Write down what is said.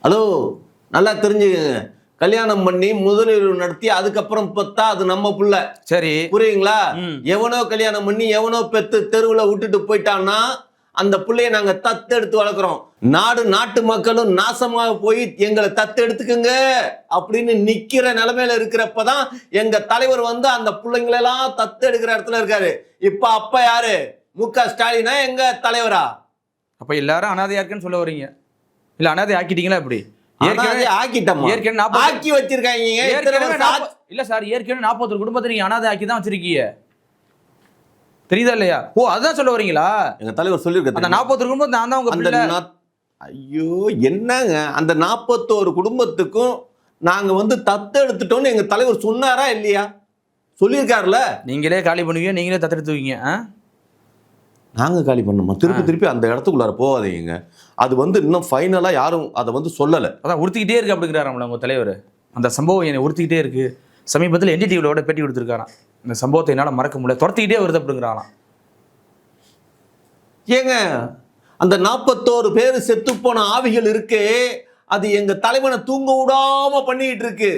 Hello, நல்லா தெரிஞ்சுக்கங்க. கல்யாணம் பண்ணி முதலீடு நடத்தி அதுக்கப்புறம் பார்த்தா அது நம்ம புள்ள. சரி, புரியுங்களா? எவனோ கல்யாணம் பண்ணி எவனோ பெத்து தெருவுல விட்டுட்டு போயிட்டான்னா அந்த புள்ளைய நாங்க தத்தெடுத்து வளர்க்குறோம். நாட்டு மக்களும் நாசமாக போய் எங்களை தத்தெடுத்துக்குங்க அப்படின்னு நிக்கிற நிலைமையில இருக்கிறப்பதான் எங்க தலைவர் வந்து அந்த பிள்ளைங்களெல்லாம் தத்தெடுக்கிற இடத்துல இருக்காரு. இப்ப அப்ப யாரு? மு.க. ஸ்டாலினா எங்க தலைவரா? அப்ப எல்லாரும் அனாதையா இருக்குன்னு சொல்ல வரீங்க? இல்ல அனாதை ஆக்கிட்டீங்களா இப்படி? ஆக்கி வச்சிருக்காங்க. இல்ல சார், ஏற்கனவே 41 குடும்பத்தை நீங்க அனாதை ஆக்கி தான் வச்சிருக்கீங்க. தெரியுதா இல்லையா? ஓ, அதான் சொல்ல வரீங்களா? எங்க தலைவர் சொல்லியிருக்காரு. அந்த 41 குடும்பம் நான் தான் உங்க பிள்ளை. ஐயோ, என்னங்க அந்த 41 குடும்பத்துக்கும் நாங்க வந்து தத்து எடுத்துட்டோம்னு எங்க தலைவர் சொன்னாரா இல்லையா? சொல்லியிருக்காருல. நீங்களே காலி பண்ணுவீங்க, நீங்களே தத்தெடுத்துவீங்க. நாங்க காலி பண்ணோமா? திருப்பி அந்த இடத்துக்குள்ளார போகாதீங்க. அது வந்து இன்னும் ஃபைனலா யாரும் அதை வந்து சொல்லலை. அதான் உறுத்திக்கிட்டே இருக்கு அப்படிங்கிறாராம்ல உங்க தலைவர். அந்த சம்பவம் என்னை உறுத்திக்கிட்டே இருக்கு. சமீபத்தில் NDTVயோட பேட்டி கொடுத்துருக்காராம். இந்த சம்பவத்தை என்னால் மறக்க முடியல, துரத்திக்கிட்டே வருது அப்படிங்கிறாராம். ஏங்க, அந்த 41 பேர் செத்து போன ஆவிகள் இருக்கு, அது எங்க தலைவனை தூங்க விடாம பண்ணிட்டு இருக்கு.